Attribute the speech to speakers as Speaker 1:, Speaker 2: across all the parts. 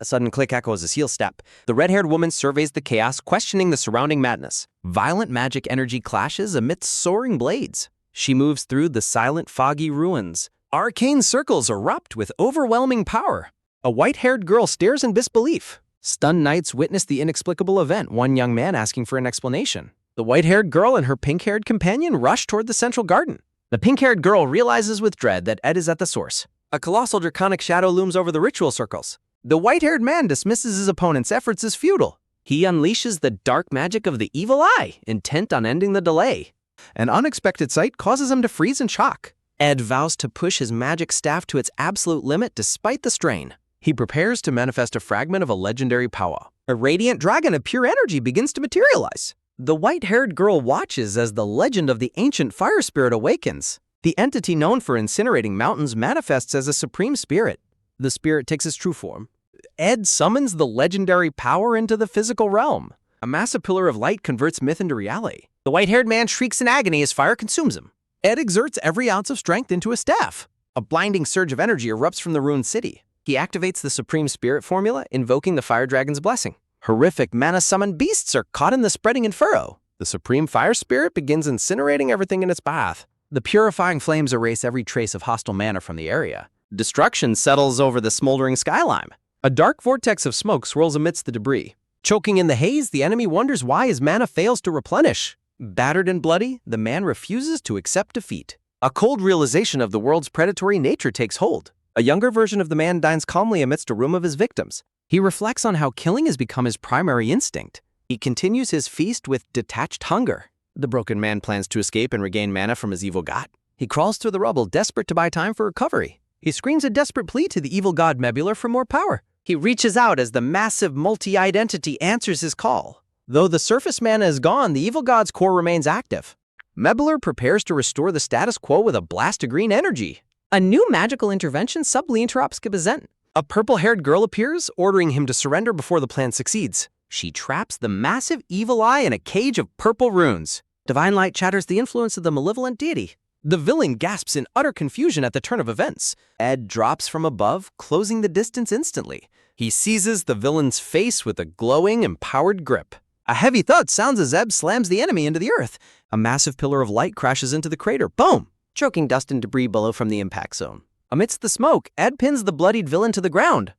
Speaker 1: A sudden click echoes his heel step. The red-haired woman surveys the chaos, questioning the surrounding madness. Violent magic energy clashes amidst soaring blades. She moves through the silent, foggy ruins. Arcane circles erupt with overwhelming power. A white-haired girl stares in disbelief. Stunned knights witness the inexplicable event, one young man asking for an explanation. The white-haired girl and her pink-haired companion rush toward the central garden. The pink-haired girl realizes with dread that Ed is at the source. A colossal draconic shadow looms over the ritual circles. The white-haired man dismisses his opponent's efforts as futile. He unleashes the dark magic of the evil eye, intent on ending the delay. An unexpected sight causes him to freeze in shock. Ed vows to push his magic staff to its absolute limit despite the strain. He prepares to manifest a fragment of a legendary power. A radiant dragon of pure energy begins to materialize. The white-haired girl watches as the legend of the ancient fire spirit awakens. The entity known for incinerating mountains manifests as a supreme spirit. The spirit takes its true form. Ed summons the legendary power into the physical realm. A massive pillar of light converts myth into reality. The white-haired man shrieks in agony as fire consumes him. Ed exerts every ounce of strength into a staff. A blinding surge of energy erupts from the ruined city. He activates the Supreme Spirit formula, invoking the Fire Dragon's blessing. Horrific mana-summoned beasts are caught in the spreading furrow. The Supreme Fire Spirit begins incinerating everything in its path. The purifying flames erase every trace of hostile mana from the area. Destruction settles over the smoldering skyline. A dark vortex of smoke swirls amidst the debris. Choking in the haze, the enemy wonders why his mana fails to replenish. Battered and bloody, the man refuses to accept defeat. A cold realization of the world's predatory nature takes hold. A younger version of the man dines calmly amidst a room of his victims. He reflects on how killing has become his primary instinct. He continues his feast with detached hunger. The broken man plans to escape and regain mana from his evil god. He crawls through the rubble, desperate to buy time for recovery. He screams a desperate plea to the evil god Mebular for more power. He reaches out as the massive multi-eyed entity answers his call. Though the surface mana is gone, the evil god's core remains active. Mebular prepares to restore the status quo with a blast of green energy. A new magical intervention subtly interrupts Gibazent. A purple-haired girl appears, ordering him to surrender before the plan succeeds. She traps the massive evil eye in a cage of purple runes. Divine light shatters the influence of the malevolent deity. The villain gasps in utter confusion at the turn of events. Ed drops from above, closing the distance instantly. He seizes the villain's face with a glowing, empowered grip. A heavy thud sounds as Ed slams the enemy into the earth. A massive pillar of light crashes into the crater. Boom! Choking dust and debris below from the impact zone. Amidst the smoke, Ed pins the bloodied villain to the ground.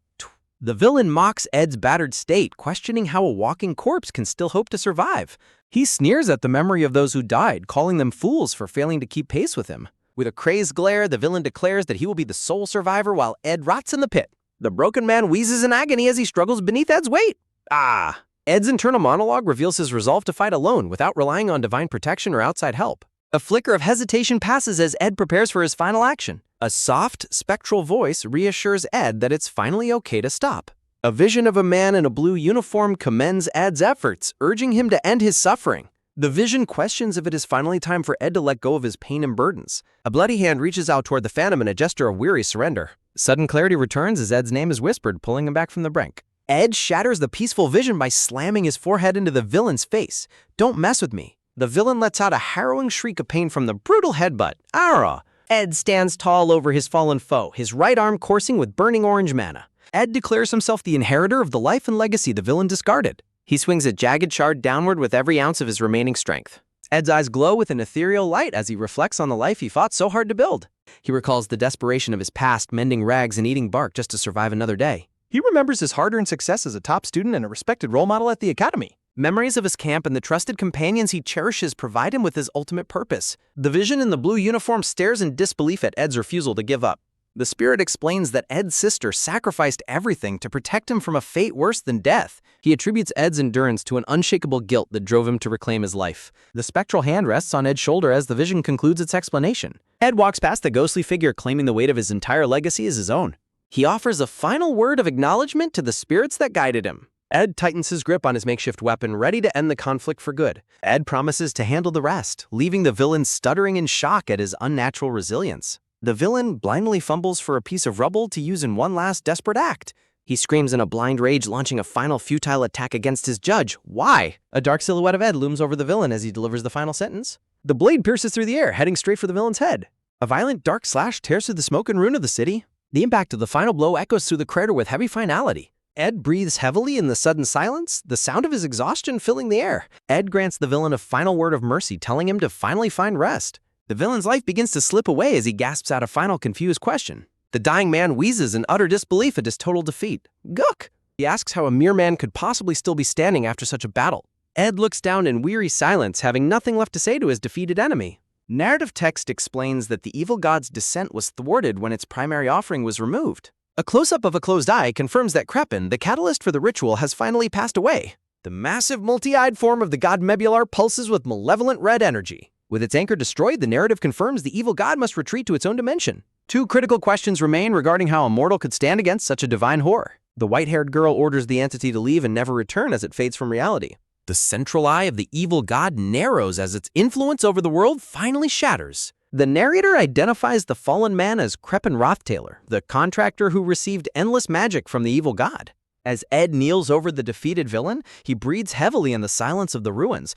Speaker 1: The villain mocks Ed's battered state, questioning how a walking corpse can still hope to survive. He sneers at the memory of those who died, calling them fools for failing to keep pace with him. With a crazed glare, the villain declares that he will be the sole survivor while Ed rots in the pit. The broken man wheezes in agony as he struggles beneath Ed's weight. Ed's internal monologue reveals his resolve to fight alone without relying on divine protection or outside help. A flicker of hesitation passes as Ed prepares for his final action. A soft, spectral voice reassures Ed that it's finally okay to stop. A vision of a man in a blue uniform commends Ed's efforts, urging him to end his suffering. The vision questions if it is finally time for Ed to let go of his pain and burdens. A bloody hand reaches out toward the Phantom in a gesture of weary surrender. Sudden clarity returns as Ed's name is whispered, pulling him back from the brink. Ed shatters the peaceful vision by slamming his forehead into the villain's face. Don't mess with me. The villain lets out a harrowing shriek of pain from the brutal headbutt. Ara! Ed stands tall over his fallen foe, his right arm coursing with burning orange mana. Ed declares himself the inheritor of the life and legacy the villain discarded. He swings a jagged shard downward with every ounce of his remaining strength. Ed's eyes glow with an ethereal light as he reflects on the life he fought so hard to build. He recalls the desperation of his past, mending rags and eating bark just to survive another day.
Speaker 2: He remembers his hard-earned success as a top student and a respected role model at the academy.
Speaker 1: Memories of his camp and the trusted companions he cherishes provide him with his ultimate purpose. The vision in the blue uniform stares in disbelief at Ed's refusal to give up. The spirit explains that Ed's sister sacrificed everything to protect him from a fate worse than death. He attributes Ed's endurance to an unshakable guilt that drove him to reclaim his life. The spectral hand rests on Ed's shoulder as the vision concludes its explanation. Ed walks past the ghostly figure, claiming the weight of his entire legacy as his own. He offers a final word of acknowledgement to the spirits that guided him. Ed tightens his grip on his makeshift weapon, ready to end the conflict for good. Ed promises to handle the rest, leaving the villain stuttering in shock at his unnatural resilience. The villain blindly fumbles for a piece of rubble to use in one last desperate act. He screams in a blind rage, launching a final futile attack against his judge. Why? A dark silhouette of Ed looms over the villain as he delivers the final sentence. The blade pierces through the air, heading straight for the villain's head. A violent dark slash tears through the smoke and ruin of the city. The impact of the final blow echoes through the crater with heavy finality. Ed breathes heavily in the sudden silence, the sound of his exhaustion filling the air. Ed grants the villain a final word of mercy, telling him to finally find rest. The villain's life begins to slip away as he gasps out a final confused question. The dying man wheezes in utter disbelief at his total defeat. Gook! He asks how a mere man could possibly still be standing after such a battle. Ed looks down in weary silence, having nothing left to say to his defeated enemy. Narrative text explains that the evil god's descent was thwarted when its primary offering was removed. A close-up of a closed eye confirms that Krepin, the catalyst for the ritual, has finally passed away. The massive multi-eyed form of the god Mebular pulses with malevolent red energy. With its anchor destroyed, the narrative confirms the evil god must retreat to its own dimension. Two critical questions remain regarding how a mortal could stand against such a divine horror. The white-haired girl orders the entity to leave and never return as it fades from reality. The central eye of the evil god narrows as its influence over the world finally shatters. The narrator identifies the fallen man as Krepin Rothtailor, the contractor who received endless magic from the evil god. As Ed kneels over the defeated villain, he breathes heavily in the silence of the ruins.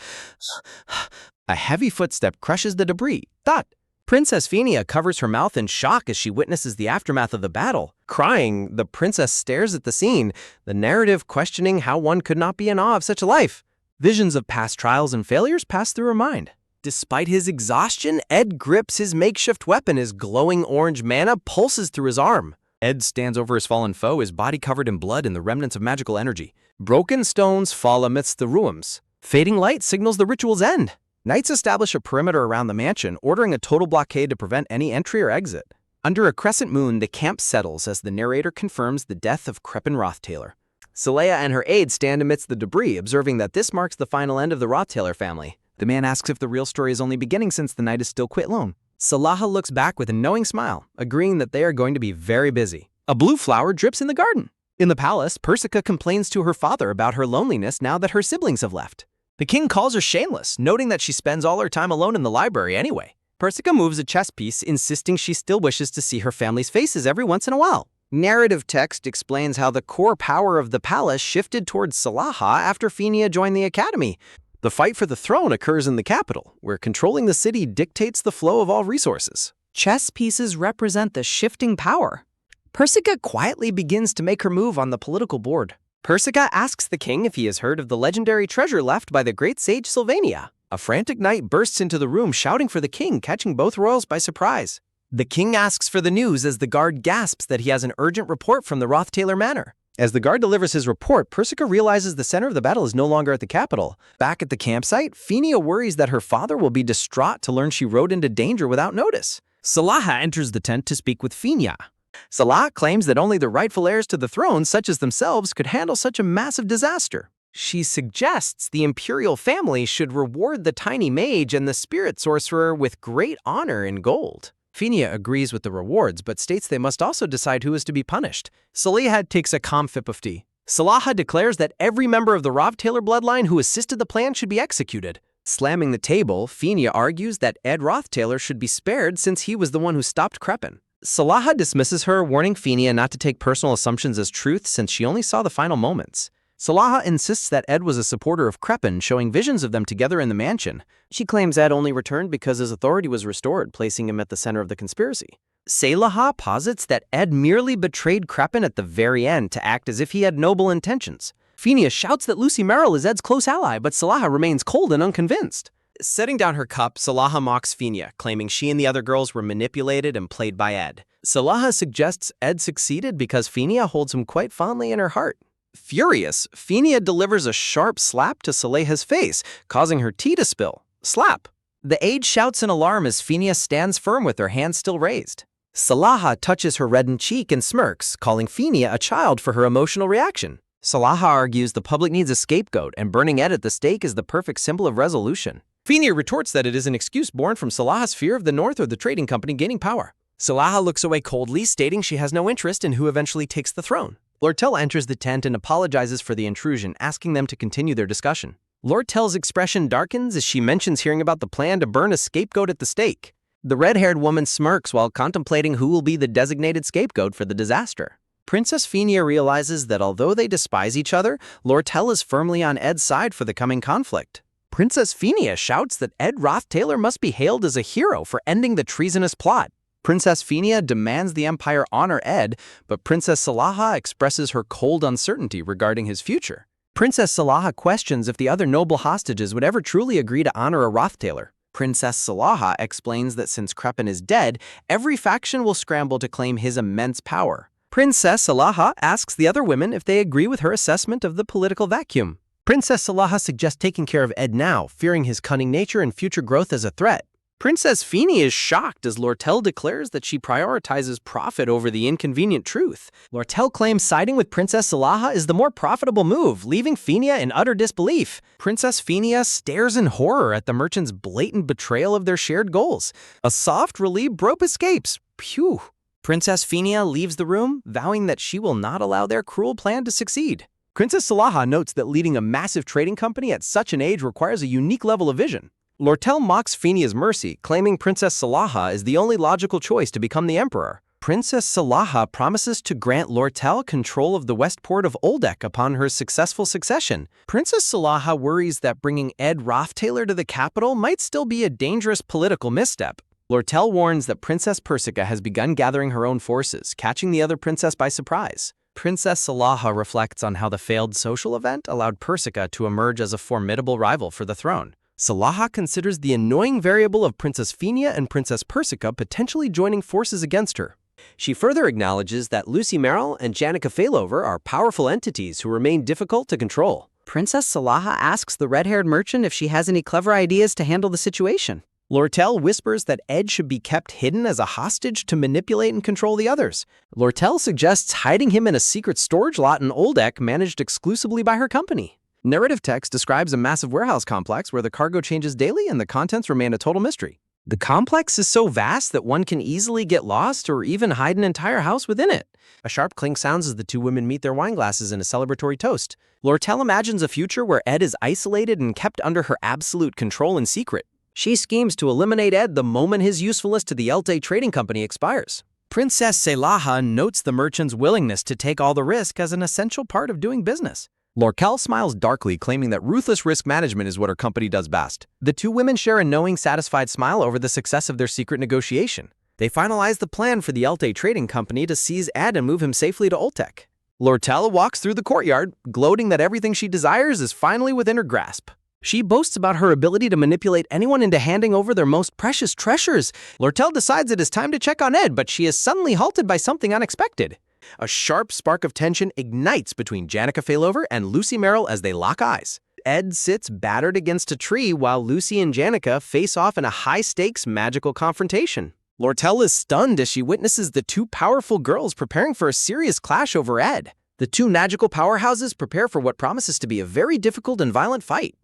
Speaker 1: A heavy footstep crushes the debris. Thud! Princess Phinia covers her mouth in shock as she witnesses the aftermath of the battle. Crying, the princess stares at the scene, the narrative questioning how one could not be in awe of such a life. Visions of past trials and failures pass through her mind. Despite his exhaustion, Ed grips his makeshift weapon as glowing orange mana pulses through his arm. Ed stands over his fallen foe, his body covered in blood and the remnants of magical energy. Broken stones fall amidst the ruins. Fading light signals the ritual's end. Knights establish a perimeter around the mansion, ordering a total blockade to prevent any entry or exit. Under a crescent moon, the camp settles as the narrator confirms the death of Krepin Rothtailor. Saleya and her aides stand amidst the debris, observing that this marks the final end of the Rothtailor family. The man asks if the real story is only beginning since the knight is still quite lone. Salaha looks back with a knowing smile, agreeing that they are going to be very busy. A blue flower drips in the garden. In the palace, Persica complains to her father about her loneliness now that her siblings have left. The king calls her shameless, noting that she spends all her time alone in the library anyway. Persica moves a chess piece, insisting she still wishes to see her family's faces every once in a while. Narrative text explains how the core power of the palace shifted towards Salaha after Phinia joined the academy. The fight for the throne occurs in the capital, where controlling the city dictates the flow of all resources. Chess pieces represent the shifting power. Persica quietly begins to make her move on the political board. Persica asks the king if he has heard of the legendary treasure left by the great sage Sylvania. A frantic knight bursts into the room shouting for the king, catching both royals by surprise. The king asks for the news as the guard gasps that he has an urgent report from the Rothtailor Manor. As the guard delivers his report, Persica realizes the center of the battle is no longer at the capital. Back at the campsite, Phinia worries that her father will be distraught to learn she rode into danger without notice. Salaha enters the tent to speak with Phinia. Salah claims that only the rightful heirs to the throne, such as themselves, could handle such a massive disaster. She suggests the imperial family should reward the tiny mage and the spirit sorcerer with great honor in gold. Phinia agrees with the rewards, but states they must also decide who is to be punished. Salihad takes a calm sip of tea. Salaha declares that every member of the Rothtailor bloodline who assisted the plan should be executed. Slamming the table, Phinia argues that Ed Rothtailor should be spared since he was the one who stopped Krepin. Salaha dismisses her, warning Phinia not to take personal assumptions as truth since she only saw the final moments. Salaha insists that Ed was a supporter of Krepin, showing visions of them together in the mansion. She claims Ed only returned because his authority was restored, placing him at the center of the conspiracy. Salaha posits that Ed merely betrayed Krepin at the very end to act as if he had noble intentions. Phinia shouts that Lucy Merrill is Ed's close ally, but Salaha remains cold and unconvinced. Setting down her cup, Salaha mocks Phinia, claiming she and the other girls were manipulated and played by Ed. Salaha suggests Ed succeeded because Phinia holds him quite fondly in her heart. Furious, Phinia delivers a sharp slap to Saleha's face, causing her tea to spill. Slap! The aide shouts in alarm as Phinia stands firm with her hands still raised. Salaha touches her reddened cheek and smirks, calling Phinia a child for her emotional reaction. Salaha argues the public needs a scapegoat, and burning Ed at the stake is the perfect symbol of resolution. Phinia retorts that it is an excuse born from Salaha's fear of the North or the trading company gaining power. Salaha looks away coldly, stating she has no interest in who eventually takes the throne. Lord Tell enters the tent and apologizes for the intrusion, asking them to continue their discussion. Lord Tell's expression darkens as she mentions hearing about the plan to burn a scapegoat at the stake. The red-haired woman smirks while contemplating who will be the designated scapegoat for the disaster. Princess Phinia realizes that although they despise each other, Lord Tell is firmly on Ed's side for the coming conflict. Princess Phinia shouts that Ed Rothtailor must be hailed as a hero for ending the treasonous plot. Princess Phinia demands the Empire honor Ed, but Princess Salaha expresses her cold uncertainty regarding his future. Princess Salaha questions if the other noble hostages would ever truly agree to honor a Rothtailor. Princess Salaha explains that since Crepin is dead, every faction will scramble to claim his immense power. Princess Salaha asks the other women if they agree with her assessment of the political vacuum. Princess Salaha suggests taking care of Ed now, fearing his cunning nature and future growth as a threat. Princess Phinia is shocked as Lortel declares that she prioritizes profit over the inconvenient truth. Lortel claims siding with Princess Salaha is the more profitable move, leaving Phinia in utter disbelief. Princess Phinia stares in horror at the merchant's blatant betrayal of their shared goals. A soft, relieved rope escapes. Phew. Princess Phinia leaves the room, vowing that she will not allow their cruel plan to succeed. Princess Salaha notes that leading a massive trading company at such an age requires a unique level of vision. Lortel mocks Phinia's mercy, claiming Princess Salaha is the only logical choice to become the emperor. Princess Salaha promises to grant Lortel control of the west port of Oldek upon her successful succession. Princess Salaha worries that bringing Ed Rothtailor to the capital might still be a dangerous political misstep. Lortel warns that Princess Persica has begun gathering her own forces, catching the other princess by surprise. Princess Salaha reflects on how the failed social event allowed Persica to emerge as a formidable rival for the throne. Salaha considers the annoying variable of Princess Phinia and Princess Persica potentially joining forces against her. She further acknowledges that Lucy Merrill and Janica Failover are powerful entities who remain difficult to control. Princess Salaha asks the red-haired merchant if she has any clever ideas to handle the situation. Lortel whispers that Ed should be kept hidden as a hostage to manipulate and control the others. Lortel suggests hiding him in a secret storage lot in Oldek managed exclusively by her company. Narrative text describes a massive warehouse complex where the cargo changes daily and the contents remain a total mystery. The complex is so vast that one can easily get lost or even hide an entire house within it. A sharp clink sounds as the two women meet their wine glasses in a celebratory toast. Lortel imagines a future where Ed is isolated and kept under her absolute control in secret. She schemes to eliminate Ed the moment his usefulness to the Elte Trading Company expires. Princess Salaha notes the merchant's willingness to take all the risk as an essential part of doing business. Lortel smiles darkly, claiming that ruthless risk management is what her company does best. The two women share a knowing, satisfied smile over the success of their secret negotiation. They finalize the plan for the Elte Trading Company to seize Ed and move him safely to Oltek. Lortel walks through the courtyard, gloating that everything she desires is finally within her grasp. She boasts about her ability to manipulate anyone into handing over their most precious treasures. Lortel decides it is time to check on Ed, but she is suddenly halted by something unexpected. A sharp spark of tension ignites between Janica Failover and Lucy Merrill as they lock eyes. Ed sits battered against a tree while Lucy and Janica face off in a high-stakes magical confrontation. Lortel is stunned as she witnesses the two powerful girls preparing for a serious clash over Ed. The two magical powerhouses prepare for what promises to be a very difficult and violent fight.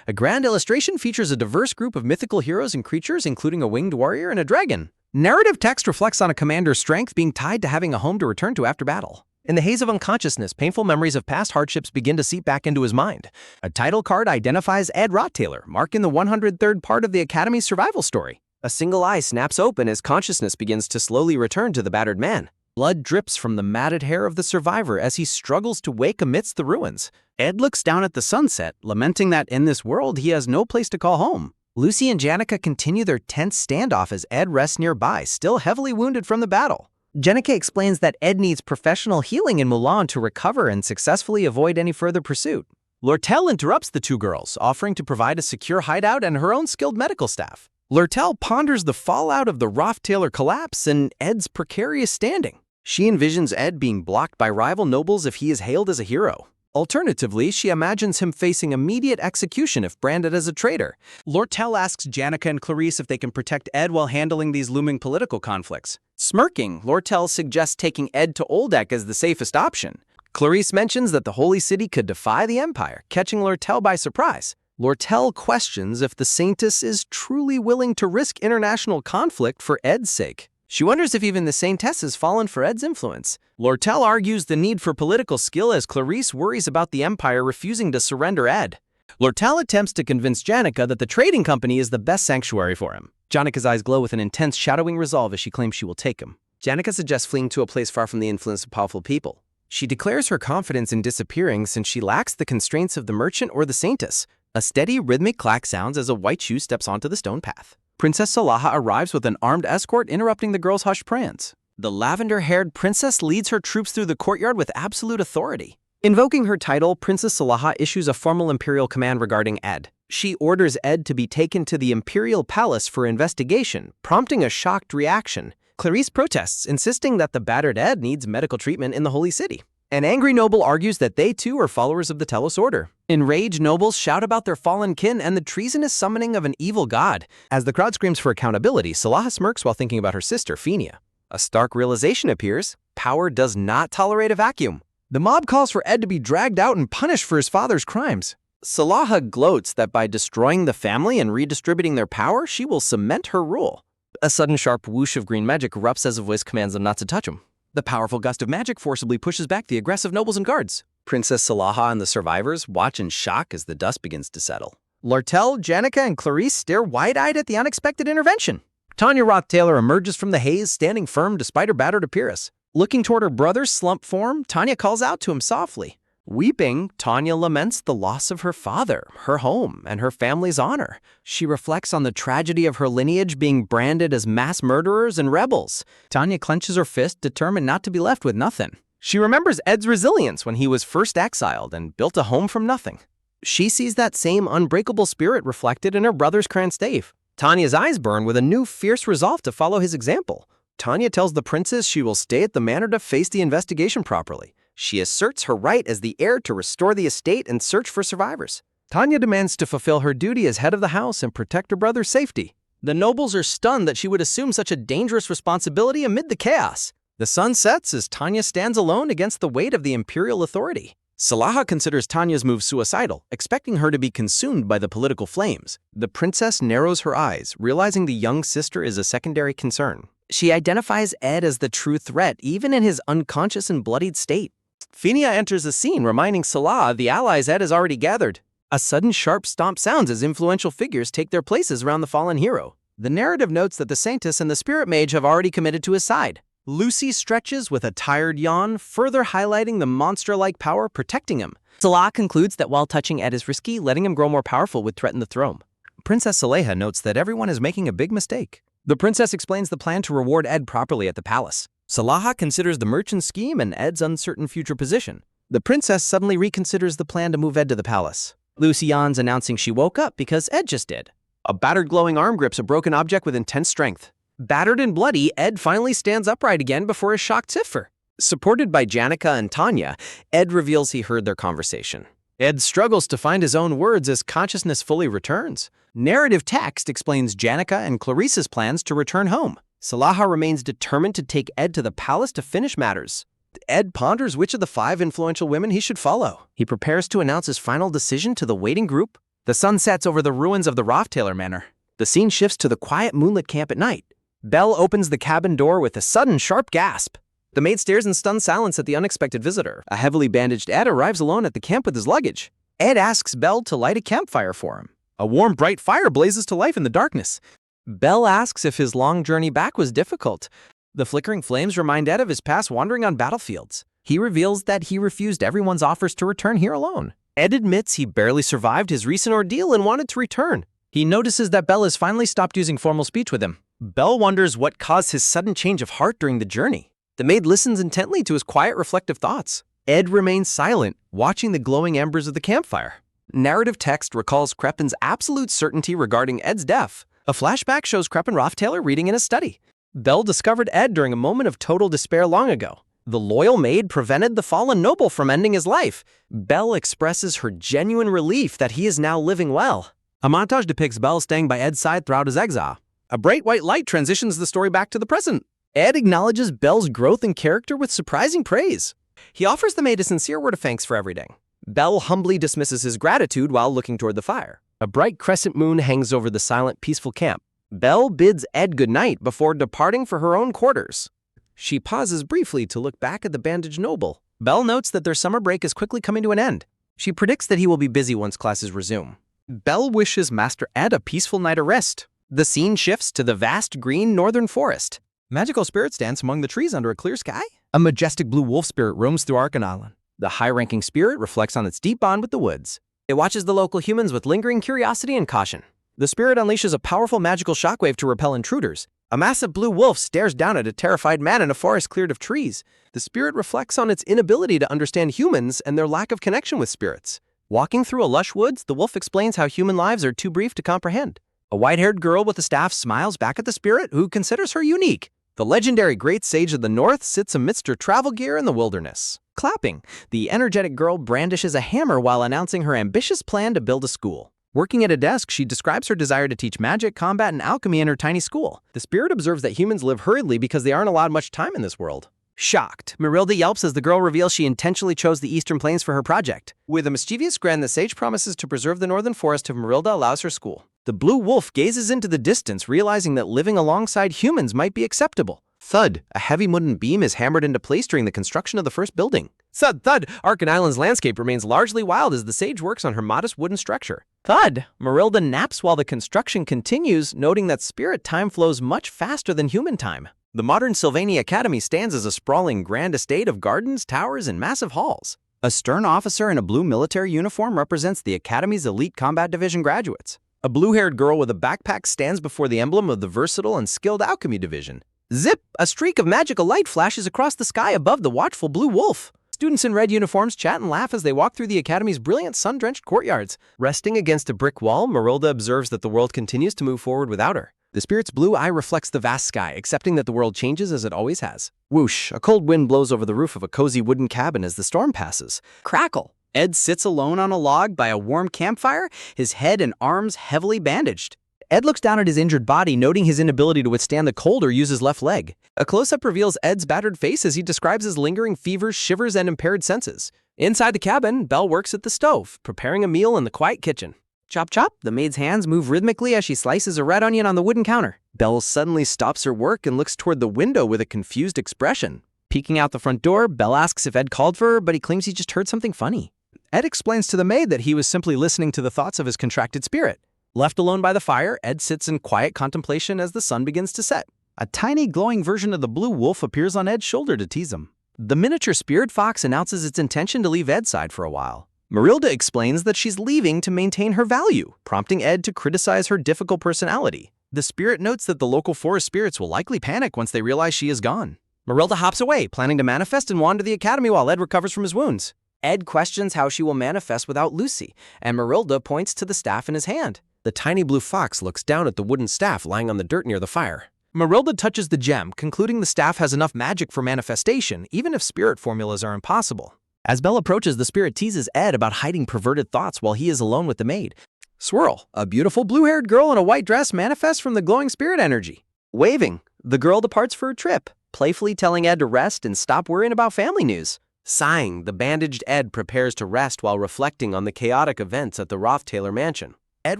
Speaker 1: A grand illustration features a diverse group of mythical heroes and creatures, including a winged warrior and a dragon. Narrative text reflects on a commander's strength being tied to having a home to return to after battle. In the haze of unconsciousness, painful memories of past hardships begin to seep back into his mind. A title card identifies Ed Rothtailor, marking the 103rd part of the Academy's survival story. A single eye snaps open as consciousness begins to slowly return to the battered man. Blood drips from the matted hair of the survivor as he struggles to wake amidst the ruins. Ed looks down at the sunset, lamenting that in this world he has no place to call home. Lucy and Janica continue their tense standoff as Ed rests nearby, still heavily wounded from the battle. Janica explains that Ed needs professional healing in Mulan to recover and successfully avoid any further pursuit. Lortel interrupts the two girls, offering to provide a secure hideout and her own skilled medical staff. Lortel ponders the fallout of the Rothtailor collapse and Ed's precarious standing. She envisions Ed being blocked by rival nobles if he is hailed as a hero. Alternatively, she imagines him facing immediate execution if branded as a traitor. Lortel asks Janica and Clarice if they can protect Ed while handling these looming political conflicts. Smirking, Lortel suggests taking Ed to Oldek as the safest option. Clarice mentions that the Holy City could defy the Empire, catching Lortel by surprise. Lortel questions if the Saintess is truly willing to risk international conflict for Ed's sake. She wonders if even the Saintess has fallen for Ed's influence. Lortel argues the need for political skill as Clarice worries about the Empire refusing to surrender Ed. Lortel attempts to convince Janica that the trading company is the best sanctuary for him. Janica's eyes glow with an intense, shadowing resolve as she claims she will take him. Janica suggests fleeing to a place far from the influence of powerful people. She declares her confidence in disappearing since she lacks the constraints of the merchant or the Saintess. A steady, rhythmic clack sounds as a white shoe steps onto the stone path.
Speaker 2: Princess Salaha arrives with an armed escort interrupting the girls' hushed prayers.
Speaker 1: The lavender-haired princess leads her troops through the courtyard with absolute authority. Invoking her title, Princess Salaha issues a formal imperial command regarding Ed. She orders Ed to be taken to the imperial palace for investigation, prompting a shocked reaction. Clarice protests, insisting that the battered Ed needs medical treatment in the Holy City. An angry noble argues that they too are followers of the Telos Order. Enraged nobles shout about their fallen kin and the treasonous summoning of an evil god. As the crowd screams for accountability, Salaha smirks while thinking about her sister, Fenia. A stark realization appears: power does not tolerate a vacuum.
Speaker 2: The mob calls for Ed to be dragged out and punished for his father's crimes.
Speaker 1: Salaha gloats that by destroying the family and redistributing their power, she will cement her rule. A sudden sharp whoosh of green magic erupts as a voice commands them not to touch him. The powerful gust of magic forcibly pushes back the aggressive nobles and guards. Princess Salaha and the survivors watch in shock as the dust begins to settle.
Speaker 2: Lartell, Janica, and Clarice stare wide-eyed at the unexpected intervention.
Speaker 1: Tanya Roth-Taylor emerges from the haze, standing firm despite her battered appearance. Looking toward her brother's slumped form, Tanya calls out to him softly. Weeping, Tanya laments the loss of her father, her home, and her family's honor. She reflects on the tragedy of her lineage being branded as mass murderers and rebels. Tanya clenches her fist, determined not to be left with nothing. She remembers Ed's resilience when he was first exiled and built a home from nothing. She sees that same unbreakable spirit reflected in her brother's Kranstave. Tanya's eyes burn with a new fierce resolve to follow his example. Tanya tells the princess she will stay at the manor to face the investigation properly. She asserts her right as the heir to restore the estate and search for survivors.
Speaker 2: Tanya demands to fulfill her duty as head of the house and protect her brother's safety.
Speaker 1: The nobles are stunned that she would assume such a dangerous responsibility amid the chaos. The sun sets as Tanya stands alone against the weight of the imperial authority. Salaha considers Tanya's move suicidal, expecting her to be consumed by the political flames. The princess narrows her eyes, realizing the young sister is a secondary concern. She identifies Ed as the true threat, even in his unconscious and bloodied state. Fenia enters the scene, reminding Salaha of the allies Ed has already gathered. A sudden sharp stomp sounds as influential figures take their places around the fallen hero. The narrative notes that the Saintess and the Spirit Mage have already committed to his side. Lucy stretches with a tired yawn, further highlighting the monster-like power protecting him. Salaha concludes that while touching Ed is risky, letting him grow more powerful would threaten the throne. Princess Saleha notes that everyone is making a big mistake. The princess explains the plan to reward Ed properly at the palace. Salaha considers the merchant scheme and Ed's uncertain future position. The princess suddenly reconsiders the plan to move Ed to the palace. Lucy yawns, announcing she woke up because Ed just did. A battered glowing arm grips a broken object with intense strength. Battered and bloody, Ed finally stands upright again before his shocked Siffer. Supported by Janica and Tanya, Ed reveals he heard their conversation. Ed struggles to find his own words as consciousness fully returns. Narrative text explains Janica and Clarice's plans to return home. Salaha remains determined to take Ed to the palace to finish matters. Ed ponders which of the 5 influential women he should follow. He prepares to announce his final decision to the waiting group. The sun sets over the ruins of the Roth-Taylor Manor. The scene shifts to the quiet moonlit camp at night. Belle opens the cabin door with a sudden sharp gasp. The maid stares in stunned silence at the unexpected visitor. A heavily bandaged Ed arrives alone at the camp with his luggage. Ed asks Belle to light a campfire for him. A warm, bright fire blazes to life in the darkness. Belle asks if his long journey back was difficult. The flickering flames remind Ed of his past wandering on battlefields. He reveals that he refused everyone's offers to return here alone. Ed admits he barely survived his recent ordeal and wanted to return. He notices that Belle has finally stopped using formal speech with him. Belle wonders what caused his sudden change of heart during the journey. The maid listens intently to his quiet, reflective thoughts. Ed remains silent, watching the glowing embers of the campfire. Narrative text recalls Crepin's absolute certainty regarding Ed's death. A flashback shows Crepin Roth-Taylor reading in his study. Belle discovered Ed during a moment of total despair long ago. The loyal maid prevented the fallen noble from ending his life. Belle expresses her genuine relief that he is now living well. A montage depicts Belle staying by Ed's side throughout his exile. A bright white light transitions the story back to the present. Ed acknowledges Belle's growth in character with surprising praise. He offers the maid a sincere word of thanks for everything. Belle humbly dismisses his gratitude while looking toward the fire. A bright crescent moon hangs over the silent, peaceful camp. Belle bids Ed goodnight before departing for her own quarters. She pauses briefly to look back at the bandaged noble. Belle notes that their summer break is quickly coming to an end. She predicts that he will be busy once classes resume. Belle wishes Master Ed a peaceful night of rest. The scene shifts to the vast green northern forest. Magical spirits dance among the trees under a clear sky. A majestic blue wolf spirit roams through Arkan Island. The high-ranking spirit reflects on its deep bond with the woods. It watches the local humans with lingering curiosity and caution. The spirit unleashes a powerful magical shockwave to repel intruders. A massive blue wolf stares down at a terrified man in a forest cleared of trees. The spirit reflects on its inability to understand humans and their lack of connection with spirits. Walking through a lush woods, the wolf explains how human lives are too brief to comprehend. A white-haired girl with a staff smiles back at the spirit, who considers her unique. The legendary great sage of the north sits amidst her travel gear in the wilderness. Clapping, the energetic girl brandishes a hammer while announcing her ambitious plan to build a school. Working at a desk, she describes her desire to teach magic, combat, and alchemy in her tiny school. The spirit observes that humans live hurriedly because they aren't allowed much time in this world. Shocked, Marilda yelps as the girl reveals she intentionally chose the Eastern Plains for her project. With a mischievous grin, the sage promises to preserve the northern forest if Marilda allows her school. The blue wolf gazes into the distance, realizing that living alongside humans might be acceptable. Thud, a heavy wooden beam is hammered into place during the construction of the first building. Thud, thud, Arkan Island's landscape remains largely wild as the sage works on her modest wooden structure. Thud, Marilda naps while the construction continues, noting that spirit time flows much faster than human time. The modern Sylvania Academy stands as a sprawling grand estate of gardens, towers, and massive halls. A stern officer in a blue military uniform represents the Academy's elite combat division graduates. A blue-haired girl with a backpack stands before the emblem of the versatile and skilled alchemy division. Zip! A streak of magical light flashes across the sky above the watchful blue wolf. Students in red uniforms chat and laugh as they walk through the Academy's brilliant sun-drenched courtyards. Resting against a brick wall, Marilda observes that the world continues to move forward without her. The spirit's blue eye reflects the vast sky, accepting that the world changes as it always has. Whoosh! A cold wind blows over the roof of a cozy wooden cabin as the storm passes. Crackle! Ed sits alone on a log by a warm campfire, his head and arms heavily bandaged. Ed looks down at his injured body, noting his inability to withstand the cold or use his left leg. A close-up reveals Ed's battered face as he describes his lingering fevers, shivers, and impaired senses. Inside the cabin, Belle works at the stove, preparing a meal in the quiet kitchen. Chop chop, the maid's hands move rhythmically as she slices a red onion on the wooden counter. Belle suddenly stops her work and looks toward the window with a confused expression. Peeking out the front door, Belle asks if Ed called for her, but he claims he just heard something funny. Ed explains to the maid that he was simply listening to the thoughts of his contracted spirit. Left alone by the fire, Ed sits in quiet contemplation as the sun begins to set. A tiny glowing version of the blue wolf appears on Ed's shoulder to tease him. The miniature spirit fox announces its intention to leave Ed's side for a while. Marilda explains that she's leaving to maintain her value, prompting Ed to criticize her difficult personality. The spirit notes that the local forest spirits will likely panic once they realize she is gone. Marilda hops away, planning to manifest and wander the academy while Ed recovers from his wounds. Ed questions how she will manifest without Lucy, and Marilda points to the staff in his hand. The tiny blue fox looks down at the wooden staff lying on the dirt near the fire. Marilda touches the gem, concluding the staff has enough magic for manifestation, even if spirit formulas are impossible. As Belle approaches, the spirit teases Ed about hiding perverted thoughts while he is alone with the maid. Swirl, a beautiful blue-haired girl in a white dress manifests from the glowing spirit energy. Waving, the girl departs for a trip, playfully telling Ed to rest and stop worrying about family news. Sighing, the bandaged Ed prepares to rest while reflecting on the chaotic events at the Rothtaylor mansion. Ed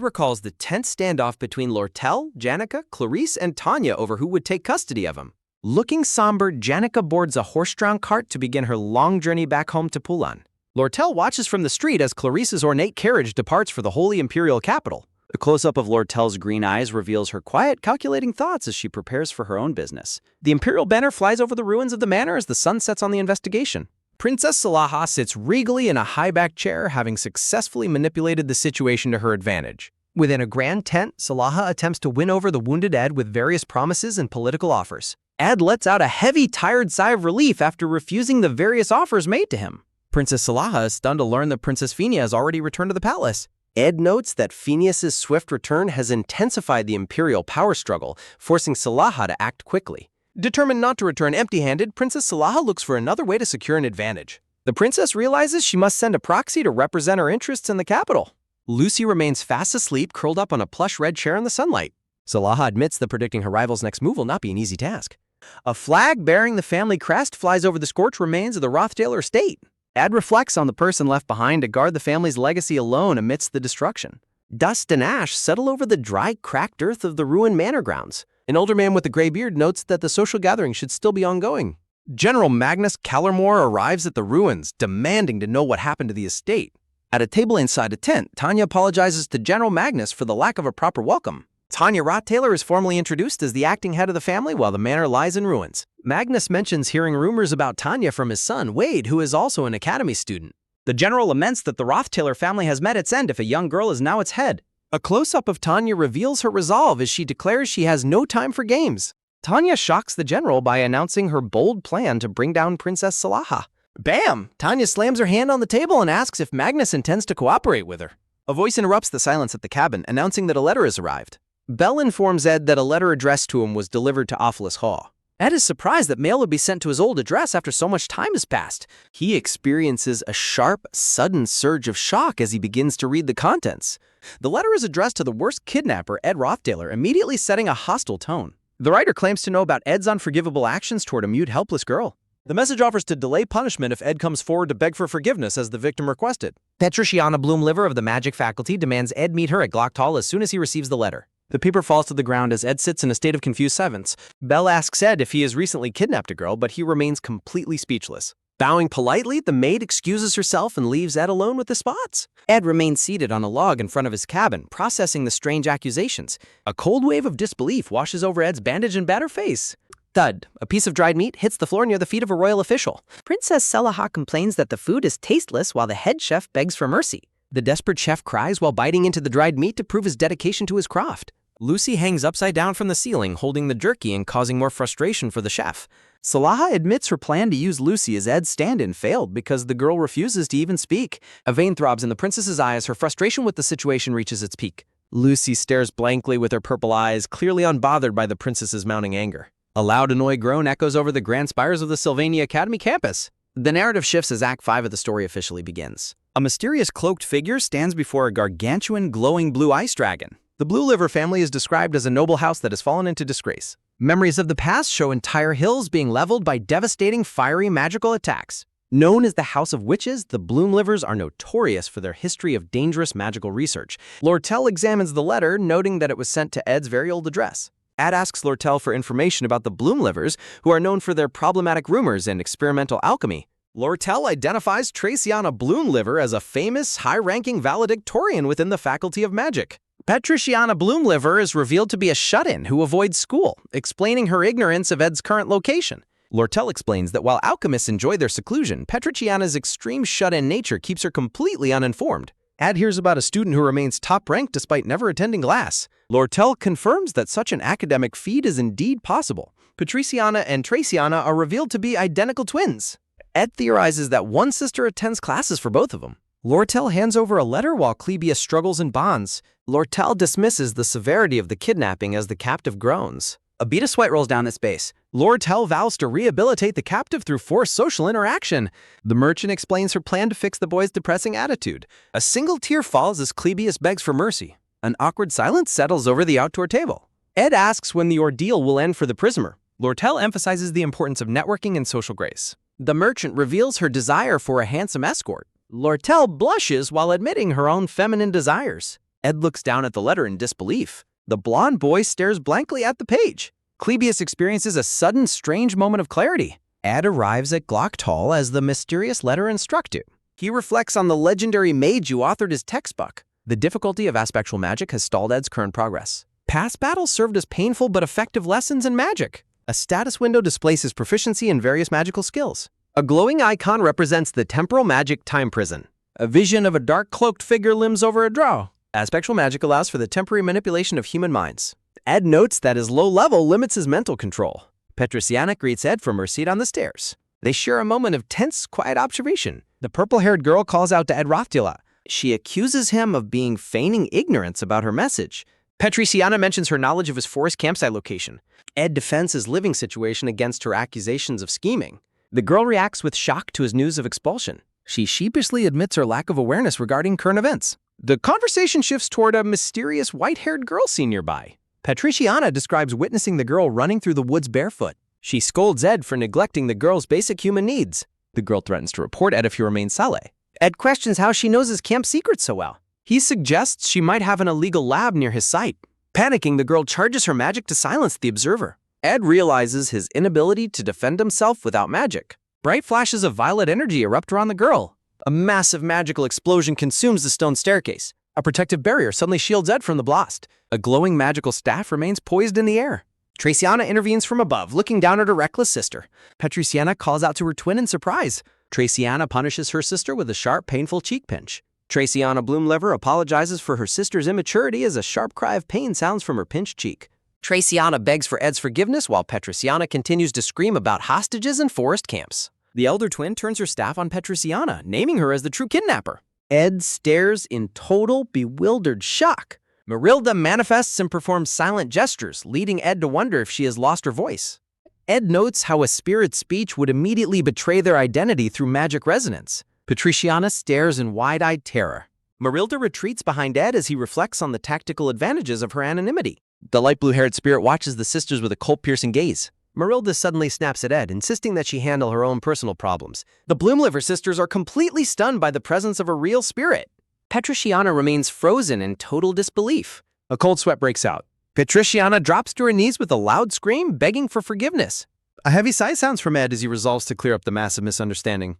Speaker 1: recalls the tense standoff between Lortel, Janica, Clarice, and Tanya over who would take custody of him. Looking somber, Janica boards a horse-drawn cart to begin her long journey back home to Pulan. Lortel watches from the street as Clarice's ornate carriage departs for the Holy Imperial capital. A close-up of Lortel's green eyes reveals her quiet, calculating thoughts as she prepares for her own business. The Imperial banner flies over the ruins of the manor as the sun sets on the investigation. Princess Salaha sits regally in a high-backed chair, having successfully manipulated the situation to her advantage. Within a grand tent, Salaha attempts to win over the wounded Ed with various promises and political offers. Ed lets out a heavy, tired sigh of relief after refusing the various offers made to him. Princess Salaha is stunned to learn that Princess Phineas has already returned to the palace. Ed notes that Phineas's swift return has intensified the imperial power struggle, forcing Salaha to act quickly. Determined not to return empty-handed, Princess Salaha looks for another way to secure an advantage. The princess realizes she must send a proxy to represent her interests in the capital. Lucy remains fast asleep, curled up on a plush red chair in the sunlight. Salaha admits that predicting her rival's next move will not be an easy task. A flag bearing the family crest flies over the scorched remains of the Rothtaylor estate. Ed reflects on the person left behind to guard the family's legacy alone amidst the destruction. Dust and ash settle over the dry, cracked earth of the ruined manor grounds. An older man with a gray beard notes that the social gathering should still be ongoing. General Magnus Callermore arrives at the ruins, demanding to know what happened to the estate. At a table inside a tent, Tanya apologizes to General Magnus for the lack of a proper welcome. Tanya Rothtaylor is formally introduced as the acting head of the family while the manor lies in ruins. Magnus mentions hearing rumors about Tanya from his son, Wade, who is also an academy student. The general laments that the Rothtaylor family has met its end if a young girl is now its head. A close-up of Tanya reveals her resolve as she declares she has no time for games. Tanya shocks the general by announcing her bold plan to bring down Princess Salaha. Bam! Tanya slams her hand on the table and asks if Magnus intends to cooperate with her. A voice interrupts the silence at the cabin, announcing that a letter has arrived. Bell informs Ed that a letter addressed to him was delivered to Ophilus Hall. Ed is surprised that mail would be sent to his old address after so much time has passed. He experiences a sharp, sudden surge of shock as he begins to read the contents. The letter is addressed to the worst kidnapper, Ed Rothdailer, immediately setting a hostile tone. The writer claims to know about Ed's unforgivable actions toward a mute, helpless girl. The message offers to delay punishment if Ed comes forward to beg for forgiveness as the victim requested. Patriciana Bloomliver of the Magic Faculty demands Ed meet her at Glock Hall as soon as he receives the letter. The paper falls to the ground as Ed sits in a state of confused silence. Bell asks Ed if he has recently kidnapped a girl, but he remains completely speechless. Bowing politely, the maid excuses herself and leaves Ed alone with the spots. Ed remains seated on a log in front of his cabin, processing the strange accusations. A cold wave of disbelief washes over Ed's bandaged and battered face. Thud. A piece of dried meat hits the floor near the feet of a royal official. Princess Salaha complains that the food is tasteless while the head chef begs for mercy. The desperate chef cries while biting into the dried meat to prove his dedication to his craft. Lucy hangs upside down from the ceiling, holding the jerky and causing more frustration for the chef. Salaha admits her plan to use Lucy as Ed's stand-in failed because the girl refuses to even speak. A vein throbs in the princess's eye as her frustration with the situation reaches its peak. Lucy stares blankly with her purple eyes, clearly unbothered by the princess's mounting anger. A loud, annoyed groan echoes over the grand spires of the Sylvania Academy campus. The narrative shifts as Act 5 of the story officially begins. A mysterious cloaked figure stands before a gargantuan, glowing blue ice dragon. The Bloomliver family is described as a noble house that has fallen into disgrace. Memories of the past show entire hills being leveled by devastating, fiery, magical attacks. Known as the House of Witches, the Bloomlivers are notorious for their history of dangerous magical research. Lortel examines the letter, noting that it was sent to Ed's very old address. Ed asks Lortel for information about the Bloomlivers, who are known for their problematic rumors and experimental alchemy. Lortel identifies Traciana Bloomliver as a famous, high-ranking valedictorian within the Faculty of Magic. Patriciana Bloomliver is revealed to be a shut-in who avoids school, explaining her ignorance of Ed's current location. Lortel explains that while alchemists enjoy their seclusion, Patriciana's extreme shut-in nature keeps her completely uninformed. Ed hears about a student who remains top-ranked despite never attending class. Lortel confirms that such an academic feat is indeed possible. Patriciana and Traciana are revealed to be identical twins. Ed theorizes that one sister attends classes for both of them. Lortel hands over a letter while Clebia struggles in bonds. Lortel dismisses the severity of the kidnapping as the captive groans. A bead of sweat rolls down its base. Lortel vows to rehabilitate the captive through forced social interaction. The merchant explains her plan to fix the boy's depressing attitude. A single tear falls as Clebius begs for mercy. An awkward silence settles over the outdoor table. Ed asks when the ordeal will end for the prisoner. Lortel emphasizes the importance of networking and social grace. The merchant reveals her desire for a handsome escort. Lortel blushes while admitting her own feminine desires. Ed looks down at the letter in disbelief. The blonde boy stares blankly at the page. Clebius experiences a sudden, strange moment of clarity. Ed arrives at Glock Hall as the mysterious letter instructed. He reflects on the legendary mage who authored his textbook. The difficulty of aspectual magic has stalled Ed's current progress. Past battles served as painful but effective lessons in magic. A status window displays his proficiency in various magical skills. A glowing icon represents the temporal magic time prison. A vision of a dark cloaked figure limns over a draw. Aspectual magic allows for the temporary manipulation of human minds. Ed notes that his low level limits his mental control. Patriciana greets Ed from her seat on the stairs. They share a moment of tense, quiet observation. The purple-haired girl calls out to Ed Rothdailer. She accuses him of being feigning ignorance about her message. Patriciana mentions her knowledge of his forest campsite location. Ed defends his living situation against her accusations of scheming. The girl reacts with shock to his news of expulsion. She sheepishly admits her lack of awareness regarding current events. The conversation shifts toward a mysterious white-haired girl seen nearby. Patriciana describes witnessing the girl running through the woods barefoot. She scolds Ed for neglecting the girl's basic human needs. The girl threatens to report Ed if he remains silent. Ed questions how she knows his camp secrets so well. He suggests she might have an illegal lab near his site. Panicking, the girl charges her magic to silence the observer. Ed realizes his inability to defend himself without magic. Bright flashes of violet energy erupt around the girl. A massive magical explosion consumes the stone staircase. A protective barrier suddenly shields Ed from the blast. A glowing magical staff remains poised in the air. Traciana intervenes from above, looking down at her reckless sister. Patriciana calls out to her twin in surprise. Traciana punishes her sister with a sharp, painful cheek pinch. Traciana Bloomlever apologizes for her sister's immaturity as a sharp cry of pain sounds from her pinched cheek. Traciana begs for Ed's forgiveness while Petriciana continues to scream about hostages and forest camps. The elder twin turns her staff on Petriciana, naming her as the true kidnapper. Ed stares in total, bewildered shock. Marilda manifests and performs silent gestures, leading Ed to wonder if she has lost her voice. Ed notes how a spirit speech would immediately betray their identity through magic resonance. Petriciana stares in wide-eyed terror. Marilda retreats behind Ed as he reflects on the tactical advantages of her anonymity. The light blue-haired spirit watches the sisters with a cold-piercing gaze. Marilda suddenly snaps at Ed, insisting that she handle her own personal problems. The Bloomliver sisters are completely stunned by the presence of a real spirit. Petriciana remains frozen in total disbelief. A cold sweat breaks out. Petriciana drops to her knees with a loud scream, begging for forgiveness. A heavy sigh sounds from Ed as he resolves to clear up the massive misunderstanding.